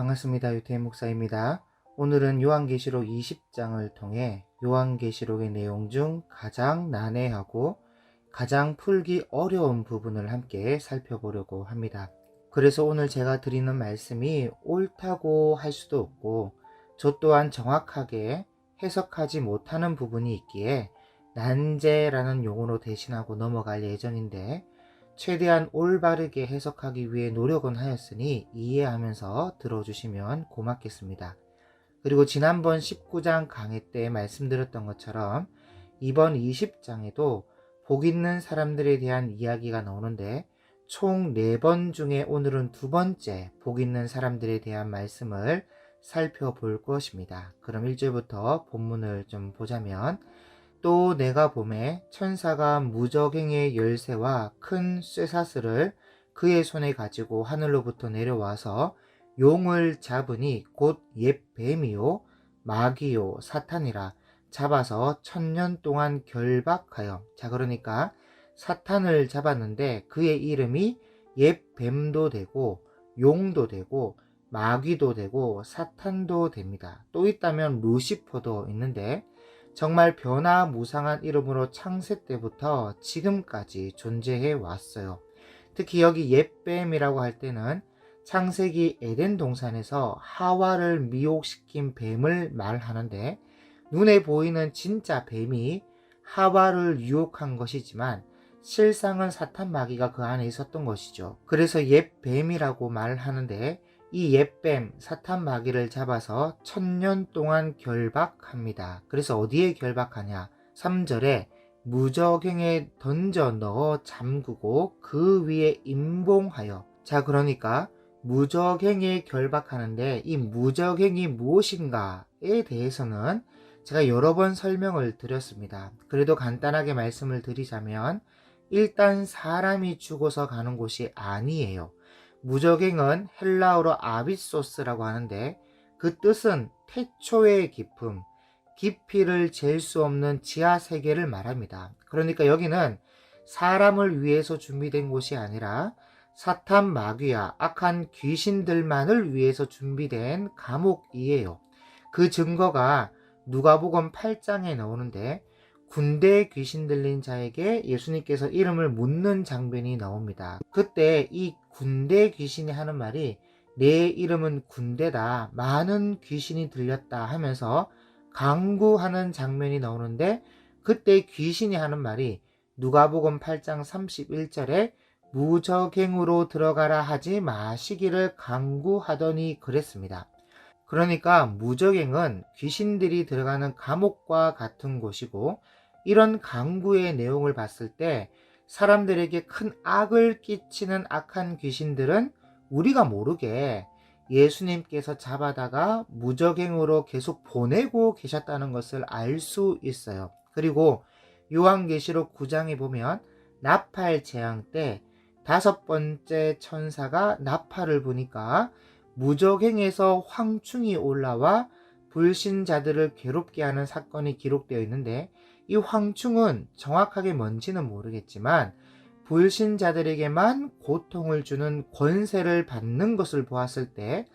반갑습니다. 유태인 목사입니다. 오늘은 요한계시록 20장을 통해 요한계시록의 내용 중 가장 난해하고 가장 풀기 어려운 부분을 함께 살펴보려고 합니다. 그래서 오늘 제가 드리는 말씀이 옳다고 할 수도 없고 저 또한 정확하게 해석하지 못하는 부분이 있기에 난제라는 용어로 대신하고 넘어갈 예정인데, 최대한 올바르게 해석하기 위해 노력은 하였으니 이해하면서 들어주시면 고맙겠습니다. 그리고 지난번 19장 강의 때 말씀드렸던 것처럼 이번 20장에도 복 있는 사람들에 대한 이야기가 나오는데, 총 4번 중에 오늘은 2번째 복 있는 사람들에 대한 말씀을 살펴볼 것입니다. 그럼 1절부터 본문을 좀 보자면, 또 내가 보매 천사가 무저갱의 열쇠와 큰 쇠사슬을 그의 손에 가지고 하늘로부터 내려와서 용을 잡으니 곧 옛 뱀이요 마귀요 사탄이라 잡아서 1000년 동안 결박하여. 자, 그러니까 사탄을 잡았는데 그의 이름이 옛 뱀도 되고 용도 되고 마귀도 되고 사탄도 됩니다. 또 있다면 루시퍼도 있는데, 정말 변화무상한 이름으로 창세 때부터 지금까지 존재해 왔어요. 특히 여기 옛뱀이라고 할 때는 창세기 에덴 동산에서 하와를 미혹시킨 뱀을 말하는데, 눈에 보이는 진짜 뱀이 하와를 유혹한 것이지만 실상은 사탄 마귀가 그 안에 있었던 것이죠. 그래서 옛뱀이라고 말하는데, 이 옛뱀 사탄 마귀를 잡아서 1000년 동안 결박합니다. 그래서 어디에 결박하냐? 3절에 무저갱에 던져 넣어 잠그고 그 위에 임봉하여. 자, 그러니까 무저갱에 결박하는데 이 무저갱이 무엇인가에 대해서는 제가 여러 번 설명을 드렸습니다. 그래도 간단하게 말씀을 드리자면, 일단 사람이 죽어서 가는 곳이 아니에요. 무저갱은 헬라어로 아비소스라고 하는데, 그 뜻은 태초의 깊음, 깊이를 잴 수 없는 지하 세계를 말합니다. 그러니까 여기는 사람을 위해서 준비된 곳이 아니라 사탄 마귀와 악한 귀신들만을 위해서 준비된 감옥이에요. 그 증거가 누가복음 8장에 나오는데, 군대에 귀신 들린 자에게 예수님께서 이름을 묻는 장면이 나옵니다. 그때 이 군대 귀신이 하는 말이 내 이름은 군대다, 많은 귀신이 들렸다 하면서 강구하는 장면이 나오는데, 그때 귀신이 하는 말이 누가복음 8장 31절에 무저갱으로 들어가라 하지 마시기를 강구하더니 그랬습니다. 그러니까 무저갱은 귀신들이 들어가는 감옥과 같은 곳이고, 이런 강구의 내용을 봤을 때 사람들에게 큰 악을 끼치는 악한 귀신들은 우리가 모르게 예수님께서 잡아다가 무저갱으로 계속 보내고 계셨다는 것을 알 수 있어요. 그리고 요한계시록 9장에 보면 나팔 재앙 때 5번째 천사가 나팔을 부니까 무저갱에서 황충이 올라와 불신자들을 괴롭게 하는 사건이 기록되어 있는데, 이 황충은 정확하게 뭔지는 모르겠지만 불신자들에게만 고통을 주는 권세를 받는 것을 보았을 때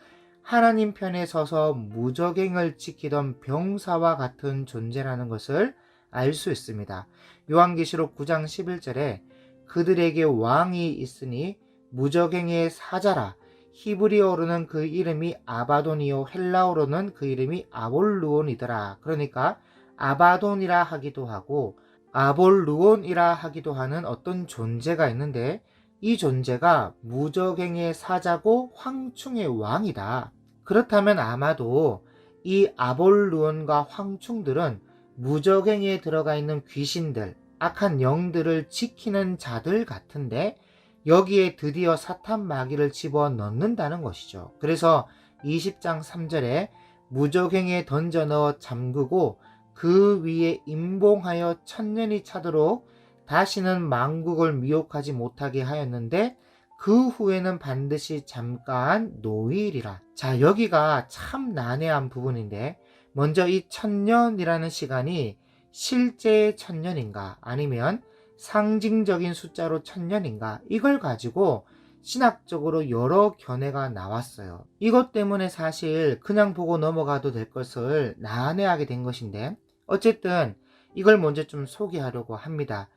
하나님 편에 서서 무저갱을 지키던 병사와 같은 존재라는 것을 알 수 있습니다. 요한계시록 9장 11절에 그들에게 왕이 있으니 무저갱의 사자라. 히브리어로는 그 이름이 아바돈이요 헬라어로는 그 이름이 아볼루온이더라. 그러니까 아바돈이라 하기도 하고 아볼루온이라 하기도 하는 어떤 존재가 있는데, 이 존재가 무저갱의 사자고 황충의 왕이다. 그렇다면 아마도 이 아볼루온과 황충들은 무저갱에 들어가 있는 귀신들, 악한 영들을 지키는 자들 같은데, 여기에 드디어 사탄 마귀를 집어넣는다는 것이죠. 그래서 20장 3절에 무저갱에 던져 넣어 잠그고 그 위에 임봉하여 1000년이 차도록 다시는 만국을 미혹하지 못하게 하였는데, 그 후에는 반드시 잠깐 노일이라. 자, 여기가 참 난해한 부분인데, 먼저 이 1000년이라는 시간이 실제의 1000년인가 아니면 상징적인 숫자로 1000년인가, 이걸 가지고 신학적으로 여러 견해가 나왔어요. 이것 때문에 사실 그냥 보고 넘어가도 될 것을 난해하게 된 것인데, 어쨌든 이걸 먼저 좀 소개하려고 합니다.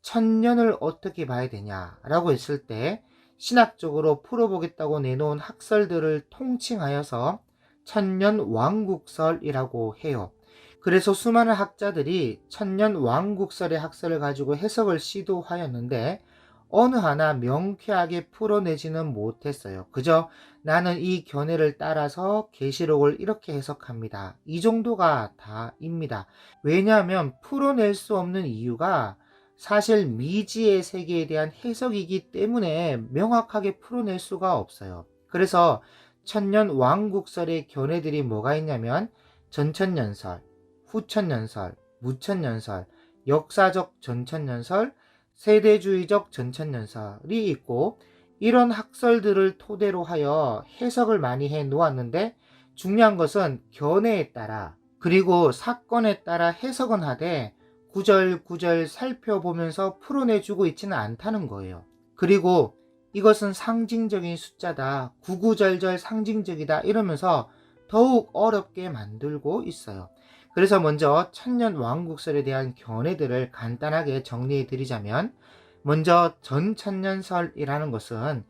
천년을 어떻게 봐야 되냐라고 했을 때, 신학적으로 풀어보겠다고 내놓은 학설들을 통칭하여서 천년왕국설이라고 해요. 그래서 수많은 학자들이 천년왕국설의 학설을 가지고 해석을 시도하였는데 어느 하나 명쾌하게 풀어내지는 못했어요. 그저 나는 이 견해를 따라서 계시록을 이렇게 해석합니다, 이 정도가 다입니다. 왜냐하면 풀어낼 수 없는 이유가 사실 미지의 세계에 대한 해석이기 때문에 명확하게 풀어낼 수가 없어요. 그래서 천년왕국설의 견해들이 뭐가 있냐면 전천년설, 후천년설, 무천년설, 역사적 전천년설, 세대주의적 전천년설이 있고, 이런 학설들을 토대로 하여 해석을 많이 해 놓았는데, 중요한 것은 견해에 따라 그리고 사건에 따라 해석은 하되 구절구절 살펴보면서 풀어내주고 있지는 않다는 거예요. 그리고 이것은 상징적인 숫자다, 구구절절 상징적이다 이러면서 더욱 어렵게 만들고 있어요. 그래서 먼저 천년왕국설에 대한 견해들을 간단하게 정리해 드리자면, 먼저 전천년설이라는 것은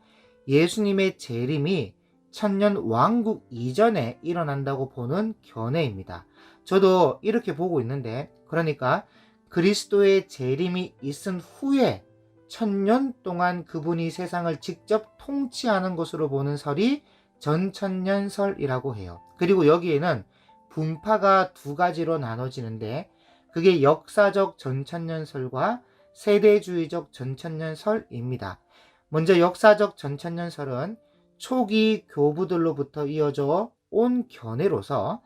예수님의 재림이 천년왕국 이전에 일어난다고 보는 견해입니다. 저도 이렇게 보고 있는데, 그러니까 그리스도의 재림이 있은 후에 천년 동안 그분이 세상을 직접 통치하는 것으로 보는 설이 전천년설이라고 해요. 그리고 여기에는 분파가 두 가지로 나눠지는데, 그게 역사적 전천년설과 세대주의적 전천년설입니다. 먼저 역사적 전천년설은 초기 교부들로부터 이어져 온 견해로서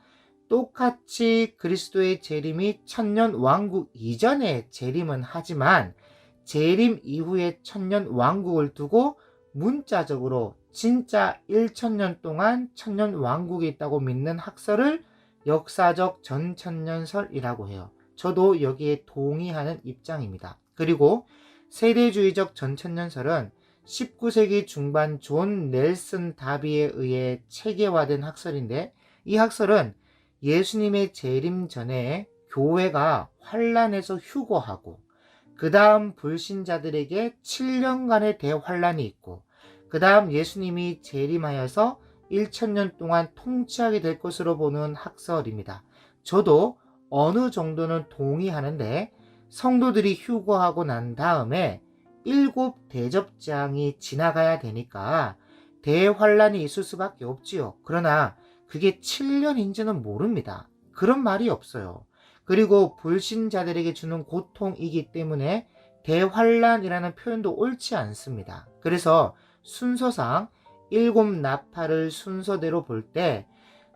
똑같이 그리스도의 재림이 천년 왕국 이전에 재림은 하지만 재림 이후에 천년 왕국을 두고 문자적으로 진짜 1천년 동안 천년 왕국이 있다고 믿는 학설을 역사적 전천년설이라고 해요. 저도 여기에 동의하는 입장입니다. 그리고 세대주의적 전천년설은 19세기 중반 존 넬슨 다비에 의해 체계화된 학설인데, 이 학설은 예수님의 재림 전에 교회가 환란에서 휴거하고 그 다음 불신자들에게 7년간의 대환란이 있고, 그 다음 예수님이 재림하여서 1000년 동안 통치하게 될 것으로 보는 학설입니다. 저도 어느 정도는 동의하는데, 성도들이 휴거하고 난 다음에 7대접장이 지나가야 되니까 대환란이 있을 수밖에 없지요. 그러나 그게 7년인지는 모릅니다. 그런 말이 없어요. 그리고 불신자들에게 주는 고통이기 때문에 대환란이라는 표현도 옳지 않습니다. 그래서 순서상 7나팔을 순서대로 볼 때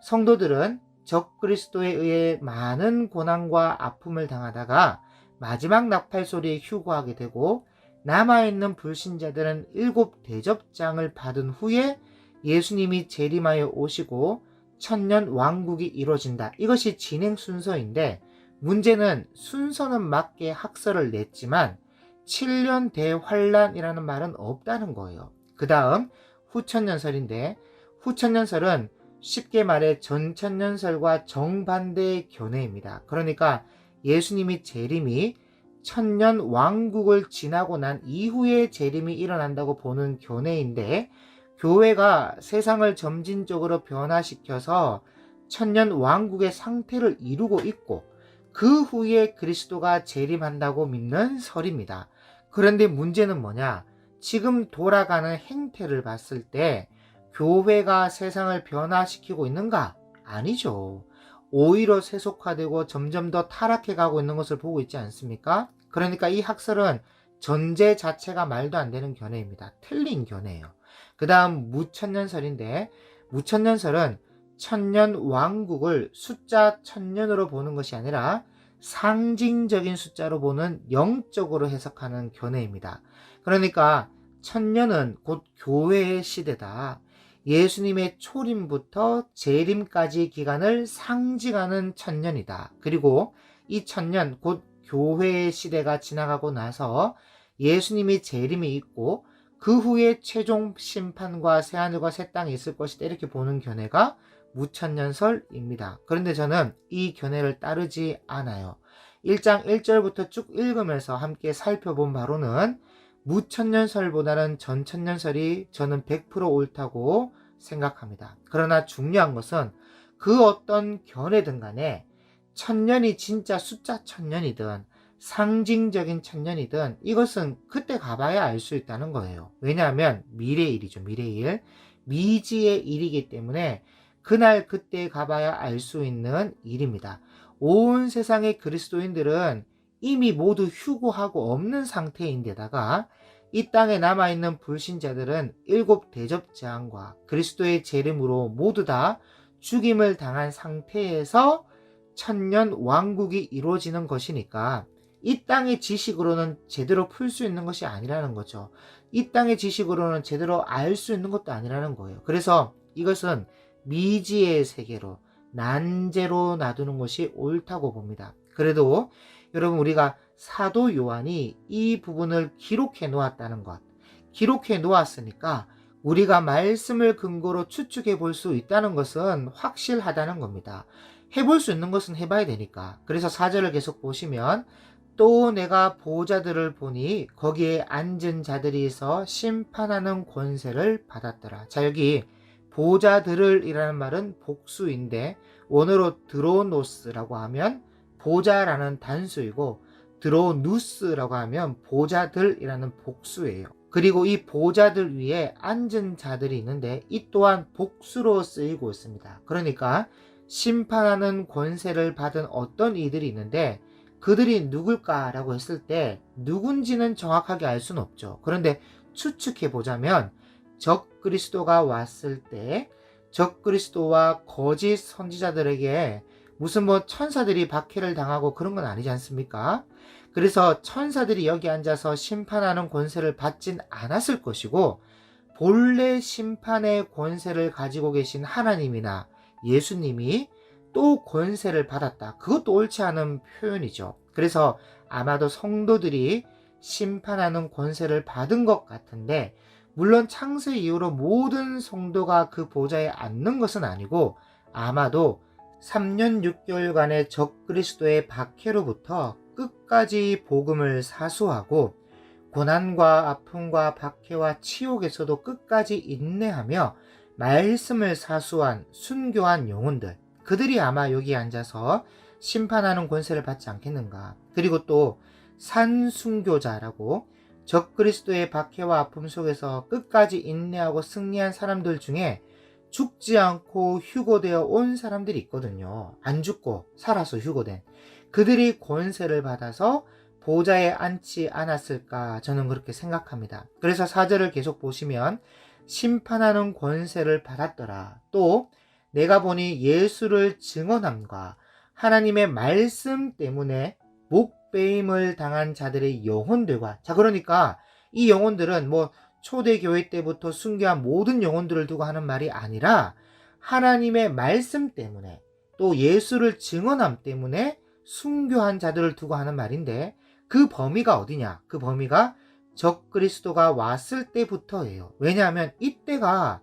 성도들은 적그리스도에 의해 많은 고난과 아픔을 당하다가 마지막 나팔 소리에 휴거하게 되고, 남아있는 불신자들은 7대접장을 받은 후에 예수님이 재림하여 오시고 천년 왕국이 이루어진다. 이것이 진행 순서인데, 문제는 순서는 맞게 학설을 냈지만 7년 대환란이라는 말은 없다는 거예요. 그 다음 후천년설인데, 후천년설은 쉽게 말해 전천년설과 정반대의 견해입니다. 그러니까 예수님이 재림이 천년 왕국을 지나고 난 이후에 재림이 일어난다고 보는 견해인데, 교회가 세상을 점진적으로 변화시켜서 천년 왕국의 상태를 이루고 있고 그 후에 그리스도가 재림한다고 믿는 설입니다. 그런데 문제는 뭐냐? 지금 돌아가는 행태를 봤을 때 교회가 세상을 변화시키고 있는가? 아니죠. 오히려 세속화되고 점점 더 타락해 가고 있는 것을 보고 있지 않습니까? 그러니까 이 학설은 전제 자체가 말도 안 되는 견해입니다. 틀린 견해예요. 그 다음 무천년설인데, 무천년설은 천년 왕국을 숫자 천년으로 보는 것이 아니라 상징적인 숫자로 보는 영적으로 해석하는 견해입니다. 그러니까 천년은 곧 교회의 시대다. 예수님의 초림부터 재림까지 기간을 상징하는 천년이다. 그리고 이 천년 곧 교회의 시대가 지나가고 나서 예수님이 재림이 있고 그 후에 최종 심판과 새하늘과 새 땅이 있을 것이다 이렇게 보는 견해가 무천년설입니다. 그런데 저는 이 견해를 따르지 않아요. 1장 1절부터 쭉 읽으면서 함께 살펴본 바로는 무천년설보다는 전천년설이 저는 100% 옳다고 생각합니다. 그러나 중요한 것은 그 어떤 견해든 간에 천년이 진짜 숫자 천년이든 상징적인 천년이든 이것은 그때 가봐야 알 수 있다는 거예요. 왜냐하면 미래의 일이죠. 미래의 일. 미지의 일이기 때문에 그날 그때 가봐야 알 수 있는 일입니다. 온 세상의 그리스도인들은 이미 모두 휴고하고 없는 상태인데다가 이 땅에 남아있는 불신자들은 7 대접재앙과 그리스도의 재림으로 모두 다 죽임을 당한 상태에서 천년 왕국이 이루어지는 것이니까 이 땅의 지식으로는 제대로 풀 수 있는 것이 아니라는 거죠. 이 땅의 지식으로는 제대로 알 수 있는 것도 아니라는 거예요. 그래서 이것은 미지의 세계로 난제로 놔두는 것이 옳다고 봅니다. 그래도 여러분 우리가 사도 요한이 이 부분을 기록해 놓았다는 것, 기록해 놓았으니까 우리가 말씀을 근거로 추측해 볼 수 있다는 것은 확실하다는 겁니다. 해볼 수 있는 것은 해봐야 되니까. 그래서 4절을 계속 보시면 또 내가 보좌들을 보니 거기에 앉은 자들이서 심판하는 권세를 받았더라. 자, 여기 보좌들을 이라는 말은 복수인데 원어로 드로노스라고 하면 보좌라는 단수이고 드로누스라고 하면 보좌들이라는 복수예요. 그리고 이 보좌들 위에 앉은 자들이 있는데 이 또한 복수로 쓰이고 있습니다. 그러니까 심판하는 권세를 받은 어떤 이들이 있는데 그들이 누굴까라고 했을 때 누군지는 정확하게 알 수는 없죠. 그런데 추측해 보자면 적그리스도가 왔을 때 적그리스도와 거짓 선지자들에게 무슨 뭐 천사들이 박해를 당하고 그런 건 아니지 않습니까? 그래서 천사들이 여기 앉아서 심판하는 권세를 받진 않았을 것이고 본래 심판의 권세를 가지고 계신 하나님이나 예수님이 또 권세를 받았다. 그것도 옳지 않은 표현이죠. 그래서 아마도 성도들이 심판하는 권세를 받은 것 같은데 물론 창세 이후로 모든 성도가 그 보좌에 앉는 것은 아니고 아마도 3년 6개월간의 적그리스도의 박해로부터 끝까지 복음을 사수하고 고난과 아픔과 박해와 치욕에서도 끝까지 인내하며 말씀을 사수한 순교한 영혼들, 그들이 아마 여기 앉아서 심판하는 권세를 받지 않겠는가. 그리고 또 산순교자라고 적그리스도의 박해와 아픔 속에서 끝까지 인내하고 승리한 사람들 중에 죽지 않고 휴고되어 온 사람들이 있거든요. 안 죽고 살아서 휴고된 그들이 권세를 받아서 보좌에 앉지 않았을까 저는 그렇게 생각합니다. 그래서 4절을 계속 보시면 심판하는 권세를 받았더라. 또 내가 보니 예수를 증언함과 하나님의 말씀 때문에 목배임을 당한 자들의 영혼들과, 자 그러니까 이 영혼들은 뭐 초대교회 때부터 순교한 모든 영혼들을 두고 하는 말이 아니라 하나님의 말씀 때문에 또 예수를 증언함 때문에 순교한 자들을 두고 하는 말인데 그 범위가 어디냐? 그 범위가 적그리스도가 왔을 때부터예요. 왜냐하면 이때가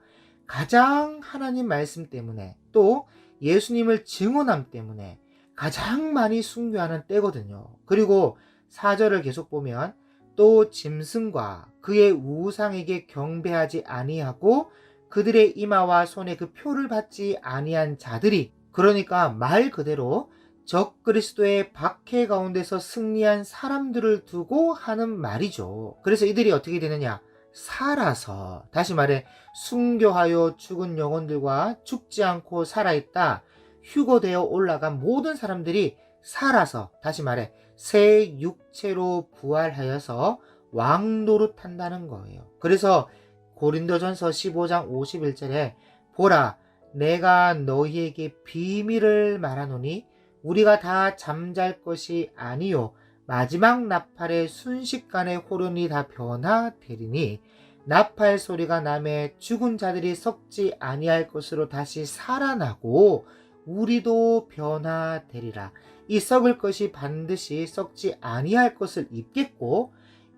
가장 하나님 말씀 때문에 또 예수님을 증언함 때문에 가장 많이 순교하는 때거든요. 그리고 4절을 계속 보면 또 짐승과 그의 우상에게 경배하지 아니하고 그들의 이마와 손에 그 표를 받지 아니한 자들이, 그러니까 말 그대로 적그리스도의 박해 가운데서 승리한 사람들을 두고 하는 말이죠. 그래서 이들이 어떻게 되느냐? 살아서, 다시 말해 순교하여 죽은 영혼들과 죽지 않고 살아있다 휴거되어 올라간 모든 사람들이 살아서, 다시 말해 새 육체로 부활하여서 왕노릇한다는 거예요. 그래서 고린도전서 15장 51절에 보라 내가 너희에게 비밀을 말하노니 우리가 다 잠잘 것이 아니요 마지막 나팔의 순식간에 호련이 다 변화되리니 나팔 소리가 나매 죽은 자들이 썩지 아니할 것으로 다시 살아나고 우리도 변화되리라. 이 썩을 것이 반드시 썩지 아니할 것을 입겠고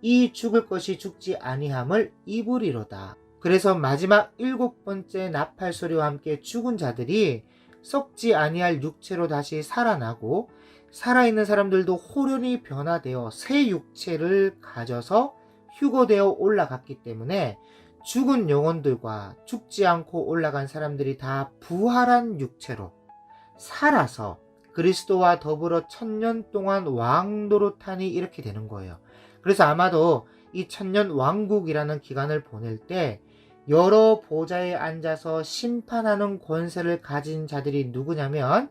이 죽을 것이 죽지 아니함을 입으리로다. 그래서 마지막 7번째 나팔 소리와 함께 죽은 자들이 썩지 아니할 육체로 다시 살아나고, 살아있는 사람들도 호련히 변화되어 새 육체를 가져서 휴거되어 올라갔기 때문에 죽은 영혼들과 죽지 않고 올라간 사람들이 다 부활한 육체로 살아서 그리스도와 더불어 1000년 동안 왕노릇하니 이렇게 되는 거예요. 그래서 아마도 이 1000년 왕국이라는 기간을 보낼 때 여러 보좌에 앉아서 심판하는 권세를 가진 자들이 누구냐면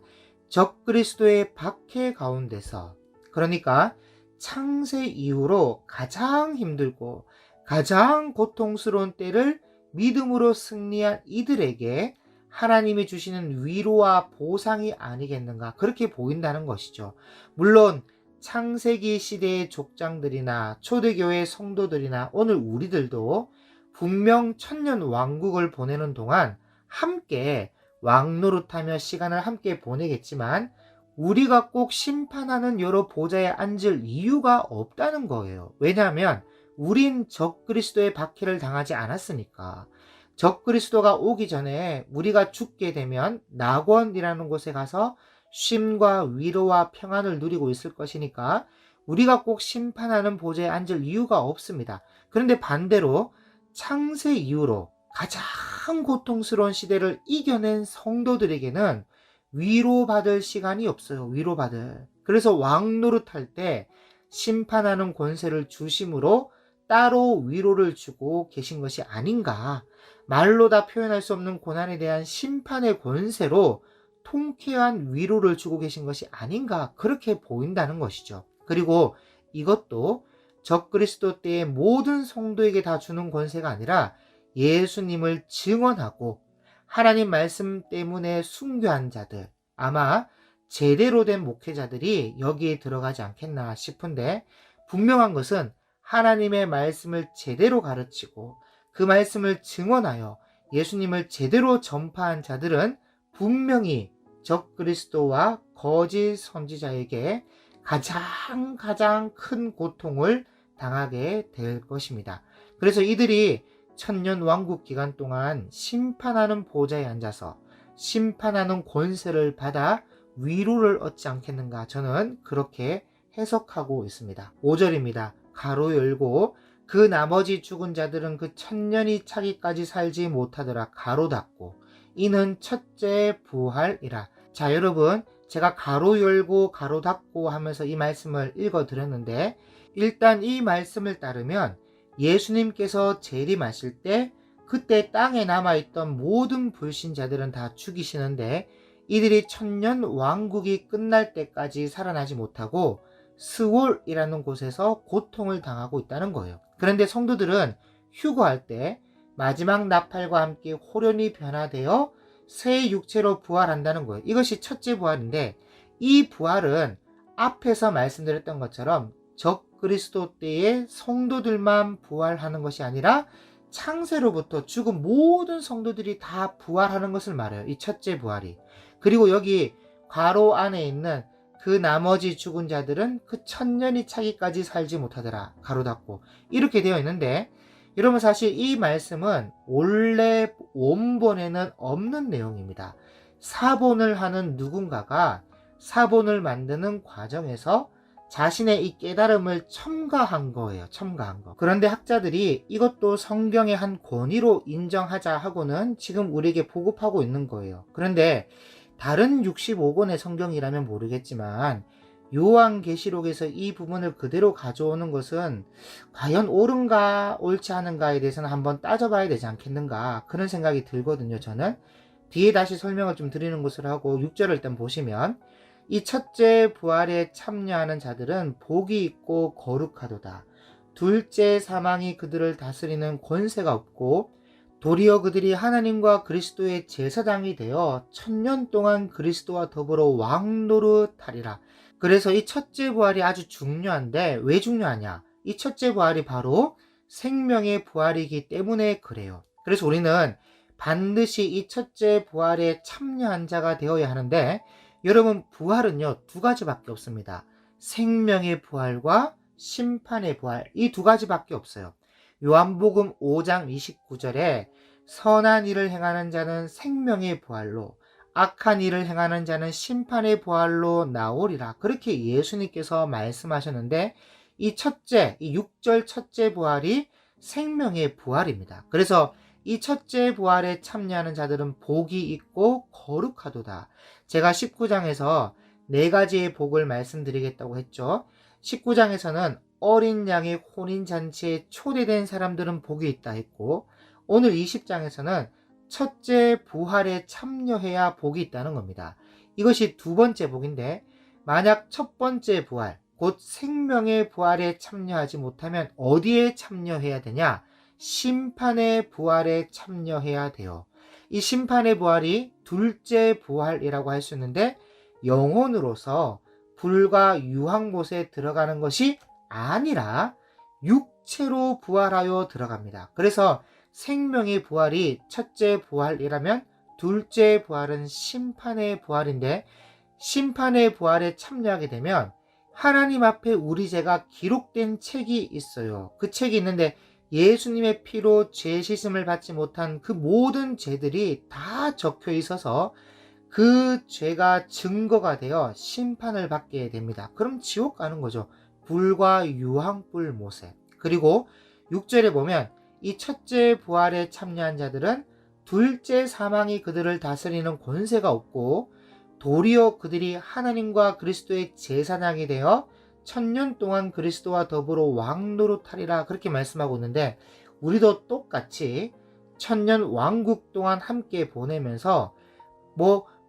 적그리스도의 박해 가운데서, 그러니까 창세 이후로 가장 힘들고 가장 고통스러운 때를 믿음으로 승리한 이들에게 하나님이 주시는 위로와 보상이 아니겠는가, 그렇게 보인다는 것이죠. 물론 창세기 시대의 족장들이나 초대교회 성도들이나 오늘 우리들도 분명 1000년 왕국을 보내는 동안 함께 왕노릇하며 시간을 함께 보내겠지만 우리가 꼭 심판하는 여러 보좌에 앉을 이유가 없다는 거예요. 왜냐하면 우린 적그리스도의 박해를 당하지 않았으니까. 적그리스도가 오기 전에 우리가 죽게 되면 낙원이라는 곳에 가서 쉼과 위로와 평안을 누리고 있을 것이니까 우리가 꼭 심판하는 보좌에 앉을 이유가 없습니다. 그런데 반대로 창세 이후로 가장 고통스러운 시대를 이겨낸 성도들에게는 위로받을 시간이 없어요. 위로받을. 그래서 왕노릇할 때 심판하는 권세를 주심으로 따로 위로를 주고 계신 것이 아닌가. 말로 다 표현할 수 없는 고난에 대한 심판의 권세로 통쾌한 위로를 주고 계신 것이 아닌가, 그렇게 보인다는 것이죠. 그리고 이것도 적그리스도 때의 모든 성도에게 다 주는 권세가 아니라 예수님을 증언하고 하나님 말씀 때문에 순교한 자들, 아마 제대로 된 목회자들이 여기에 들어가지 않겠나 싶은데, 분명한 것은 하나님의 말씀을 제대로 가르치고 그 말씀을 증언하여 예수님을 제대로 전파한 자들은 분명히 적그리스도와 거짓 선지자에게 가장 큰 고통을 당하게 될 것입니다. 그래서 이들이 1000년 왕국 기간 동안 심판하는 보좌에 앉아서 심판하는 권세를 받아 위로를 얻지 않겠는가, 저는 그렇게 해석하고 있습니다. 5절입니다. 가로 열고 그 나머지 죽은 자들은 그 1000년이 차기까지 살지 못하더라. 가로 닫고 이는 첫째 부활이라. 자, 여러분, 제가 가로 열고 가로 닫고 하면서 이 말씀을 읽어 드렸는데, 일단 이 말씀을 따르면 예수님께서 재림하실 때 그때 땅에 남아있던 모든 불신자들은 다 죽이시는데 이들이 1000년 왕국이 끝날 때까지 살아나지 못하고 스월이라는 곳에서 고통을 당하고 있다는 거예요. 그런데 성도들은 휴거할 때 마지막 나팔과 함께 호련히 변화되어 새 육체로 부활한다는 거예요. 이것이 첫째 부활인데, 이 부활은 앞에서 말씀드렸던 것처럼 적그리스도 때의 성도들만 부활하는 것이 아니라 창세로부터 죽은 모든 성도들이 다 부활하는 것을 말해요. 이 첫째 부활이. 그리고 여기 괄호 안에 있는 그 나머지 죽은 자들은 그 1000년이 차기까지 살지 못하더라. 가로 닫고 이렇게 되어 있는데, 여러분 사실 이 말씀은 원래 원본에는 없는 내용입니다. 사본을 하는 누군가가 사본을 만드는 과정에서 자신의 이 깨달음을 첨가한 거예요. 첨가한 거. 그런데 학자들이 이것도 성경의 한 권위로 인정하자 하고는 지금 우리에게 보급하고 있는 거예요. 그런데 다른 65권의 성경이라면 모르겠지만 요한계시록에서 이 부분을 그대로 가져오는 것은 과연 옳은가 옳지 않은가에 대해서는 한번 따져봐야 되지 않겠는가, 그런 생각이 들거든요. 저는 뒤에 다시 설명을 좀 드리는 것을 하고 6절을 일단 보시면, 이 첫째 부활에 참여하는 자들은 복이 있고 거룩하도다. 둘째 사망이 그들을 다스리는 권세가 없고 도리어 그들이 하나님과 그리스도의 제사장이 되어 1000년 동안 그리스도와 더불어 왕노릇하리라. 그래서 이 첫째 부활이 아주 중요한데, 왜 중요하냐? 이 첫째 부활이 바로 생명의 부활이기 때문에 그래요. 그래서 우리는 반드시 이 첫째 부활에 참여한 자가 되어야 하는데, 여러분 부활은요 2가지밖에 없습니다. 생명의 부활과 심판의 부활, 이 두 가지밖에 없어요. 요한복음 5장 29절에 선한 일을 행하는 자는 생명의 부활로, 악한 일을 행하는 자는 심판의 부활로 나오리라, 그렇게 예수님께서 말씀하셨는데, 이 첫째, 이 6절 첫째 부활이 생명의 부활입니다. 그래서 이 첫째 부활에 참여하는 자들은 복이 있고 거룩하도다. 제가 19장에서 네 가지의 복을 말씀드리겠다고 했죠. 19장에서는 어린 양의 혼인잔치에 초대된 사람들은 복이 있다 했고, 오늘 20장에서는 첫째 부활에 참여해야 복이 있다는 겁니다. 이것이 두 번째 복인데, 만약 첫 번째 부활, 곧 생명의 부활에 참여하지 못하면 어디에 참여해야 되냐? 심판의 부활에 참여해야 돼요. 이 심판의 부활이 둘째 부활이라고 할 수 있는데, 영혼으로서 불과 유황못에 들어가는 것이 아니라 육체로 부활하여 들어갑니다. 그래서 생명의 부활이 첫째 부활이라면 둘째 부활은 심판의 부활인데, 심판의 부활에 참여하게 되면 하나님 앞에 우리 죄가 기록된 책이 있어요. 그 책이 있는데 예수님의 피로 죄 씻음을 받지 못한 그 모든 죄들이 다 적혀 있어서 그 죄가 증거가 되어 심판을 받게 됩니다. 그럼 지옥 가는 거죠. 불과 유황불 못에. 그리고 6절에 보면 이 첫째 부활에 참여한 자들은 둘째 사망이 그들을 다스리는 권세가 없고, 도리어 그들이 하나님과 그리스도의 제사장이 되어 천년 동안 그리스도와 더불어 왕노릇하리라, 그렇게 말씀하고 있는데, 우리도 똑같이 천년 왕국 동안 함께 보내면서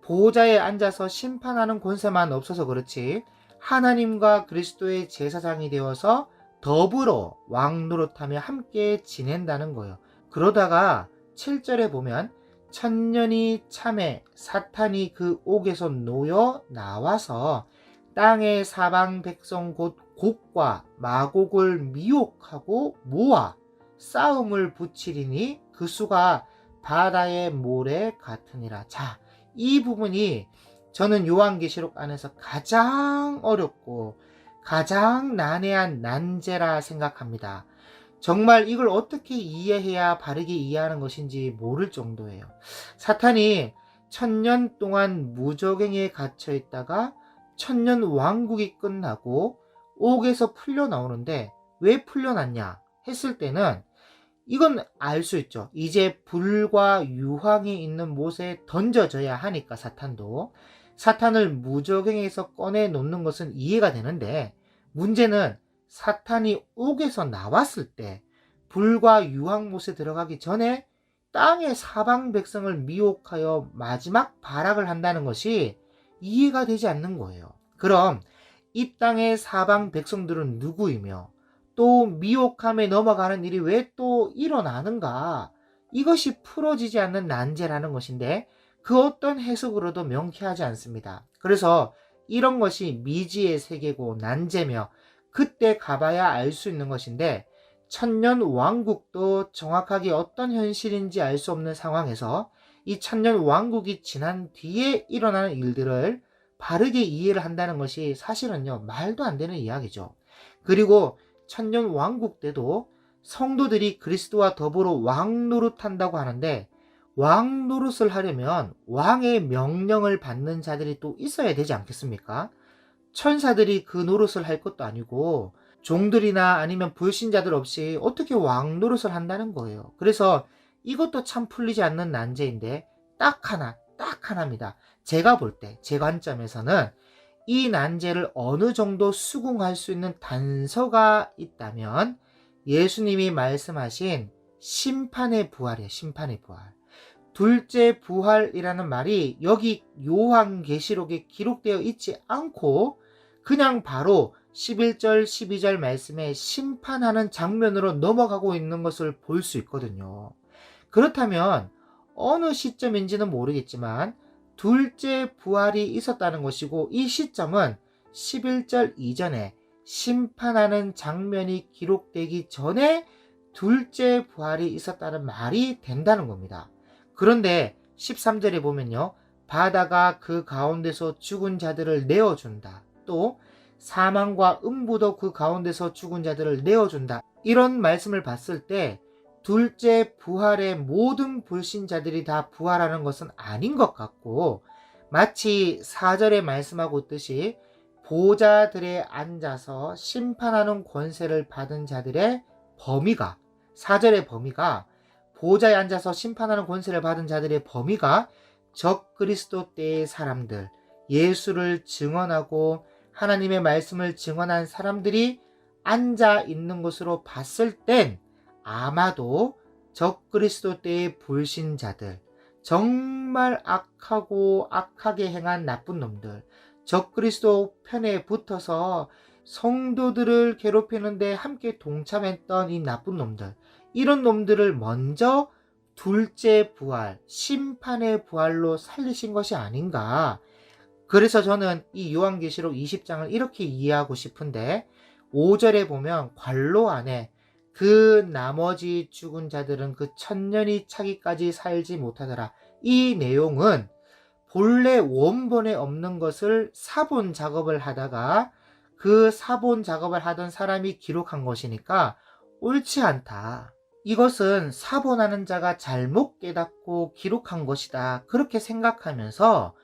보호자에 앉아서 심판하는 권세만 없어서 그렇지, 하나님과 그리스도의 제사장이 되어서 더불어 왕노릇하며 함께 지낸다는 거예요. 그러다가 7절에 보면 천년이 참에 사탄이 그 옥에서 놓여 나와서 땅의 사방 백성 곧 곡과 마곡을 미혹하고 모아 싸움을 붙이리니 그 수가 바다의 모래 같으니라. 자, 이 부분이 저는 요한계시록 안에서 가장 어렵고 가장 난해한 난제라 생각합니다. 정말 이걸 어떻게 이해해야 바르게 이해하는 것인지 모를 정도예요. 사탄이 천년 동안 무적행에 갇혀 있다가 천년 왕국이 끝나고 옥에서 풀려 나오는데, 왜 풀려났냐 했을 때는 이건 알 수 있죠. 이제 불과 유황이 있는 못에 던져져야 하니까 사탄을 무적행에서 꺼내 놓는 것은 이해가 되는데, 문제는 사탄이 옥에서 나왔을 때 불과 유황못에 들어가기 전에 땅의 사방 백성을 미혹하여 마지막 발악을 한다는 것이 이해가 되지 않는 거예요. 그럼 이 땅의 사방 백성들은 누구이며 또 미혹함에 넘어가는 일이 왜 또 일어나는가? 이것이 풀어지지 않는 난제라는 것인데, 그 어떤 해석으로도 명쾌하지 않습니다. 그래서 이런 것이 미지의 세계고 난제며 그때 가봐야 알 수 있는 것인데, 천년 왕국도 정확하게 어떤 현실인지 알 수 없는 상황에서 이 천년 왕국이 지난 뒤에 일어나는 일들을 바르게 이해를 한다는 것이 사실은요, 말도 안 되는 이야기죠. 그리고 천년 왕국 때도 성도들이 그리스도와 더불어 왕노릇한다고 하는데, 왕노릇을 하려면 왕의 명령을 받는 자들이 또 있어야 되지 않겠습니까? 천사들이 그 노릇을 할 것도 아니고 종들이나 아니면 불신자들 없이 어떻게 왕노릇을 한다는 거예요. 그래서 이것도 참 풀리지 않는 난제인데, 딱 하나입니다. 제가 볼 때, 제 관점에서는 이 난제를 어느 정도 수긍할 수 있는 단서가 있다면 예수님이 말씀하신 심판의 부활이에요. 심판의 부활. 둘째 부활이라는 말이 여기 요한계시록에 기록되어 있지 않고 그냥 바로 11절 12절 말씀에 심판하는 장면으로 넘어가고 있는 것을 볼 수 있거든요. 그렇다면 어느 시점인지는 모르겠지만 둘째 부활이 있었다는 것이고, 이 시점은 11절 이전에 심판하는 장면이 기록되기 전에 둘째 부활이 있었다는 말이 된다는 겁니다. 그런데 13절에 보면요, 바다가 그 가운데서 죽은 자들을 내어준다. 또 사망과 음부도 그 가운데서 죽은 자들을 내어준다. 이런 말씀을 봤을 때 둘째 부활의 모든 불신자들이 다 부활하는 것은 아닌 것 같고, 마치 4절에 말씀하고 있듯이 보좌들에 앉아서 심판하는 권세를 받은 자들의 범위가, 4절의 범위가, 보좌에 앉아서 심판하는 권세를 받은 자들의 범위가 적그리스도 때의 사람들, 예수를 증언하고 하나님의 말씀을 증언한 사람들이 앉아 있는 것으로 봤을 땐 아마도 적그리스도 때의 불신자들, 정말 악하고 악하게 행한 나쁜 놈들, 적그리스도 편에 붙어서 성도들을 괴롭히는데 함께 동참했던 이 나쁜 놈들, 이런 놈들을 먼저 둘째 부활, 심판의 부활로 살리신 것이 아닌가. 그래서 저는 이 요한계시록 20장을 이렇게 이해하고 싶은데, 5절에 보면 관로 안에 그 나머지 죽은 자들은 그 천년이 차기까지 살지 못하더라. 이 내용은 본래 원본에 없는 것을 사본 작업을 하다가 그 사본 작업을 하던 사람이 기록한 것이니까 옳지 않다. 이것은 사본하는 자가 잘못 깨닫고 기록한 것이다. 그렇게 생각하면서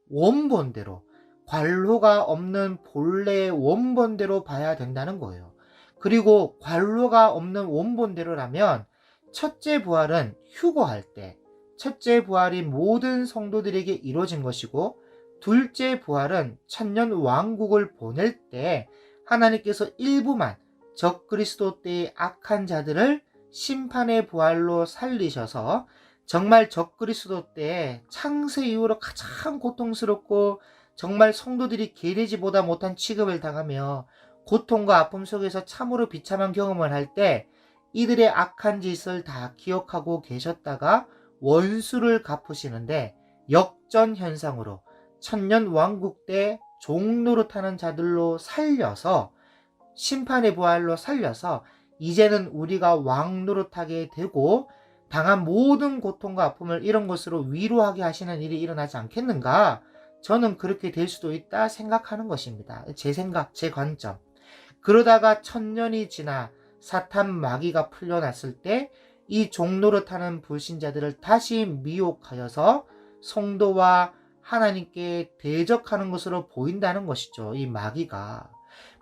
원본대로, 관로가 없는 본래의 원본대로 봐야 된다는 거예요. 그리고 관로가 없는 원본대로라면 첫째 부활은 휴거할 때, 첫째 부활이 모든 성도들에게 이루어진 것이고, 둘째 부활은 천년 왕국을 보낼 때 하나님께서 일부만 적그리스도 때의 악한 자들을 심판의 부활로 살리셔서 정말 적그리스도 때 창세 이후로 가장 고통스럽고 정말 성도들이 계리지보다 못한 취급을 당하며 고통과 아픔 속에서 참으로 비참한 경험을 할 때 이들의 악한 짓을 다 기억하고 계셨다가 원수를 갚으시는데, 역전 현상으로 천년 왕국 때 종노릇하는 자들로 살려서, 심판의 부활로 살려서 이제는 우리가 왕노릇하게 되고 당한 모든 고통과 아픔을 이런 것으로 위로하게 하시는 일이 일어나지 않겠는가? 저는 그렇게 될 수도 있다 생각하는 것입니다. 제 생각, 제 관점. 그러다가 천년이 지나 사탄 마귀가 풀려났을 때 이 종노릇하는 불신자들을 다시 미혹하여서 성도와 하나님께 대적하는 것으로 보인다는 것이죠. 이 마귀가.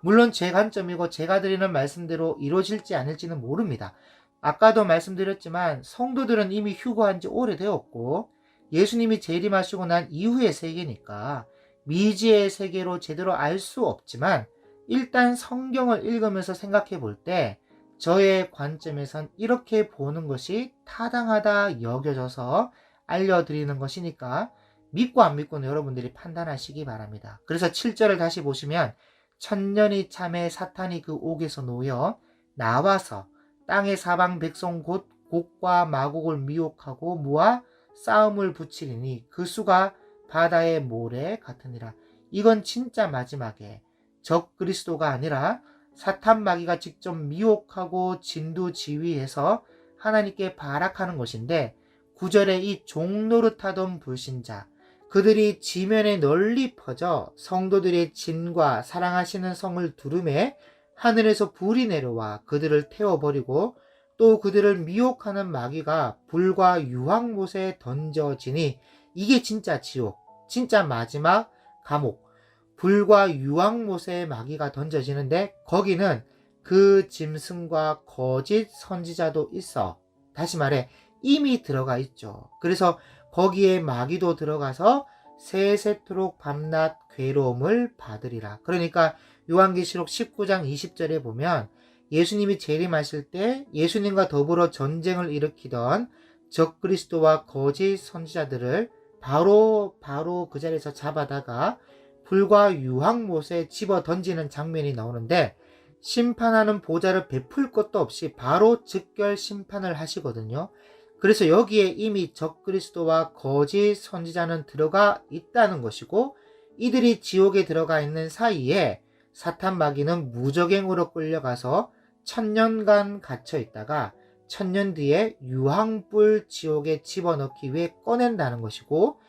물론 제 관점이고 제가 드리는 말씀대로 이루어질지 않을지는 모릅니다. 아까도 말씀드렸지만 성도들은 이미 휴거한 지 오래되었고 예수님이 재림하시고 난 이후의 세계니까 미지의 세계로 제대로 알 수 없지만, 일단 성경을 읽으면서 생각해 볼 때 저의 관점에선 이렇게 보는 것이 타당하다 여겨져서 알려드리는 것이니까 믿고 안 믿고는 여러분들이 판단하시기 바랍니다. 그래서 7절을 다시 보시면 천년이 참에 사탄이 그 옥에서 놓여 나와서 땅의 사방 백성 곧 곡과 마곡을 미혹하고 모아 싸움을 붙이리니 그 수가 바다의 모래 같으니라. 이건 진짜 마지막에 적그리스도가 아니라 사탄 마귀가 직접 미혹하고 진두지휘해서 하나님께 발악하는 것인데, 9절에 이 종노릇하던 불신자, 그들이 지면에 널리 퍼져 성도들의 진과 사랑하시는 성을 두름에 하늘에서 불이 내려와 그들을 태워버리고 또 그들을 미혹하는 마귀가 불과 유황못에 던져지니, 이게 진짜 지옥, 진짜 마지막 감옥, 불과 유황못에 마귀가 던져지는데 거기는 그 짐승과 거짓 선지자도 있어. 다시 말해 이미 들어가 있죠. 그래서 거기에 마귀도 들어가서 세세토록 밤낮 괴로움을 받으리라. 그러니까 요한계시록 19장 20절에 보면 예수님이 재림하실 때 예수님과 더불어 전쟁을 일으키던 적그리스도와 거짓 선지자들을 바로 그 자리에서 잡아다가 불과 유황못에 집어 던지는 장면이 나오는데, 심판하는 보좌를 베풀 것도 없이 바로 즉결 심판을 하시거든요. 그래서 여기에 이미 적그리스도와 거짓 선지자는 들어가 있다는 것이고, 이들이 지옥에 들어가 있는 사이에 사탄 마귀는 무적행으로 끌려가서 천년간 갇혀 있다가 천년 뒤에 유황불 지옥에 집어넣기 위해 꺼낸다는 것이고,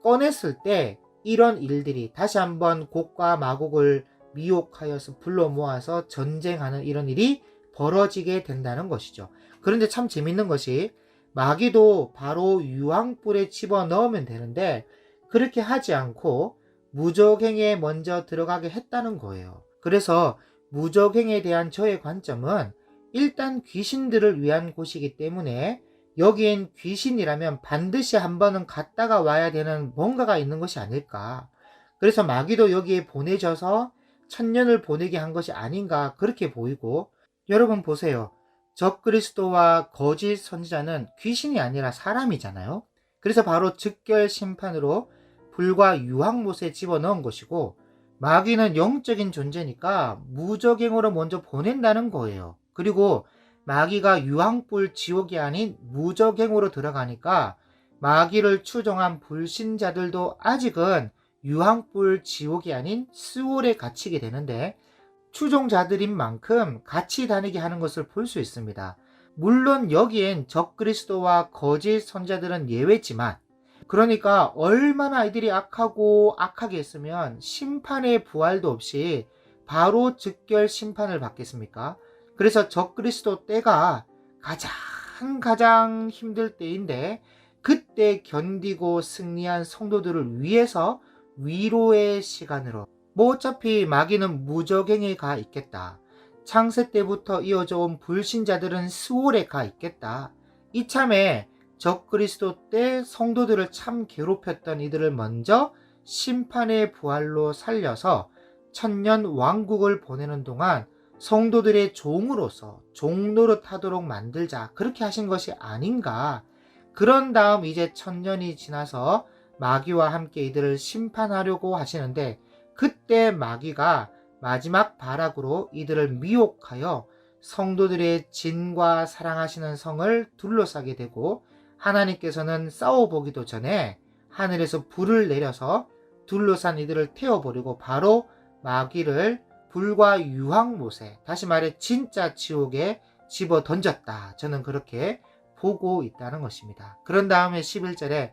꺼냈을 때 이런 일들이 다시 한번 곡과 마곡을 미혹하여서 불러 모아서 전쟁하는 이런 일이 벌어지게 된다는 것이죠. 그런데 참 재밌는 것이 마귀도 바로 유황불에 집어넣으면 되는데 그렇게 하지 않고 무적행에 먼저 들어가게 했다는 거예요. 그래서 무적행에 대한 저의 관점은 일단 귀신들을 위한 곳이기 때문에 여기엔 귀신이라면 반드시 한 번은 갔다가 와야 되는 뭔가가 있는 것이 아닐까. 그래서 마귀도 여기에 보내져서 천년을 보내게 한 것이 아닌가 그렇게 보이고, 여러분 보세요. 적그리스도와 거짓 선지자는 귀신이 아니라 사람이잖아요. 그래서 바로 즉결 심판으로 불과 유황못에 집어넣은 것이고, 마귀는 영적인 존재니까 무적행으로 먼저 보낸다는 거예요. 그리고 마귀가 유황불 지옥이 아닌 무적행으로 들어가니까 마귀를 추종한 불신자들도 아직은 유황불 지옥이 아닌 스올에 갇히게 되는데, 추종자들인 만큼 같이 다니게 하는 것을 볼 수 있습니다. 물론 여기엔 적그리스도와 거짓 선자들은 예외지만, 그러니까 얼마나 이들이 악하고 악하게 했으면 심판의 부활도 없이 바로 즉결 심판을 받겠습니까? 그래서 적그리스도 때가 가장 힘들 때인데, 그때 견디고 승리한 성도들을 위해서 위로의 시간으로, 어차피 마귀는 무적행에 가 있겠다. 창세 때부터 이어져 온 불신자들은 스올에 가 있겠다. 이참에 적그리스도 때 성도들을 참 괴롭혔던 이들을 먼저 심판의 부활로 살려서 천년 왕국을 보내는 동안 성도들의 종으로서 종노릇하도록 만들자, 그렇게 하신 것이 아닌가. 그런 다음 이제 천년이 지나서 마귀와 함께 이들을 심판하려고 하시는데, 그때 마귀가 마지막 발악으로 이들을 미혹하여 성도들의 진과 사랑하시는 성을 둘러싸게 되고, 하나님께서는 싸워보기도 전에 하늘에서 불을 내려서 둘러싼 이들을 태워버리고 바로 마귀를 불과 유황못에, 다시 말해 진짜 지옥에 집어 던졌다. 저는 그렇게 보고 있다는 것입니다. 그런 다음에 11절에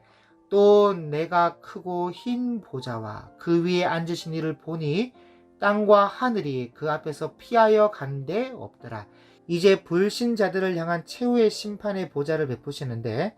또 내가 크고 흰 보좌와 그 위에 앉으신 이를 보니 땅과 하늘이 그 앞에서 피하여 간데 없더라. 이제 불신자들을 향한 최후의 심판의 보좌를 베푸시는데,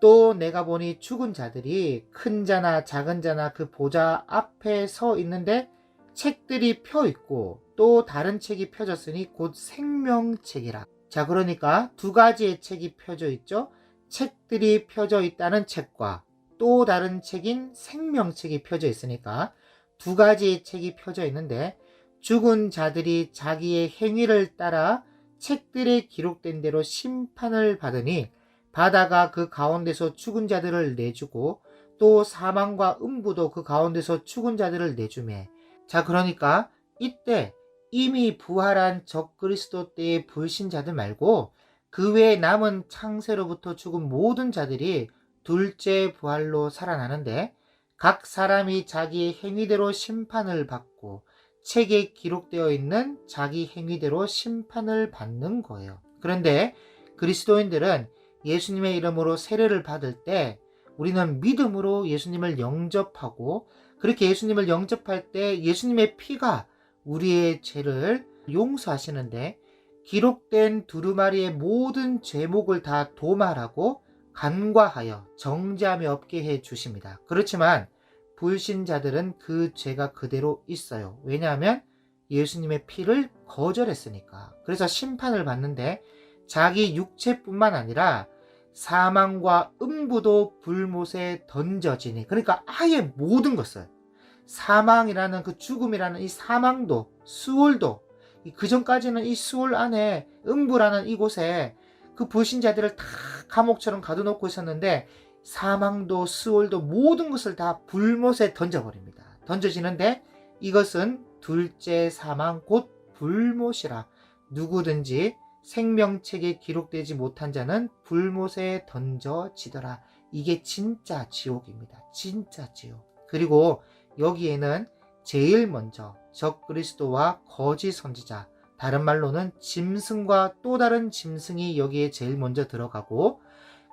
또 내가 보니 죽은 자들이 큰 자나 작은 자나 그 보좌 앞에 서 있는데 책들이 펴 있고 또 다른 책이 펴졌으니 곧 생명책이라. 자, 그러니까 두 가지의 책이 펴져 있죠. 책들이 펴져 있다는 책과 또 다른 책인 생명책이 펴져 있으니까 두 가지의 책이 펴져 있는데, 죽은 자들이 자기의 행위를 따라 책들에 기록된 대로 심판을 받으니 바다가 그 가운데서 죽은 자들을 내주고 또 사망과 음부도 그 가운데서 죽은 자들을 내주매. 자, 그러니까 이때 이미 부활한 적그리스도 때의 불신자들 말고 그 외에 남은 창세로부터 죽은 모든 자들이 둘째 부활로 살아나는데, 각 사람이 자기의 행위대로 심판을 받고 책에 기록되어 있는 자기 행위대로 심판을 받는 거예요. 그런데 그리스도인들은 예수님의 이름으로 세례를 받을 때 우리는 믿음으로 예수님을 영접하고, 그렇게 예수님을 영접할 때 예수님의 피가 우리의 죄를 용서하시는데, 기록된 두루마리의 모든 죄목을 다 도말하고 간과하여 정죄함이 없게 해 주십니다. 그렇지만 불신자들은 그 죄가 그대로 있어요. 왜냐하면 예수님의 피를 거절했으니까. 그래서 심판을 받는데 자기 육체뿐만 아니라 사망과 음부도 불못에 던져지니, 그러니까 아예 모든 것을, 사망이라는 그 죽음이라는 이 사망도, 수월도, 그 전까지는 이 수월 안에 음부라는 이곳에 그 불신자들을 다 감옥처럼 가둬놓고 있었는데, 사망도 수월도 모든 것을 다 불못에 던져버립니다. 던져지는데 이것은 둘째 사망 곧 불못이라. 누구든지 생명책에 기록되지 못한 자는 불못에 던져지더라. 이게 진짜 지옥입니다. 진짜 지옥. 그리고 여기에는 제일 먼저 적그리스도와 거짓 선지자, 다른 말로는 짐승과 또 다른 짐승이 여기에 제일 먼저 들어가고,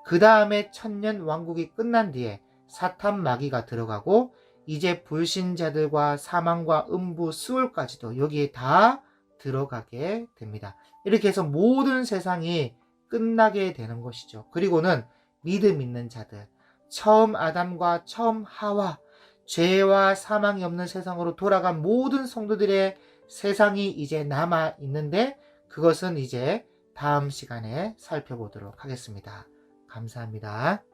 그 다음에 천년 왕국이 끝난 뒤에 사탄 마귀가 들어가고, 이제 불신자들과 사망과 음부, 스올까지도 여기에 다 들어가게 됩니다. 이렇게 해서 모든 세상이 끝나게 되는 것이죠. 그리고는 믿음 있는 자들, 처음 아담과 처음 하와, 죄와 사망이 없는 세상으로 돌아간 모든 성도들의 세상이 이제 남아 있는데, 그것은 이제 다음 시간에 살펴보도록 하겠습니다. 감사합니다.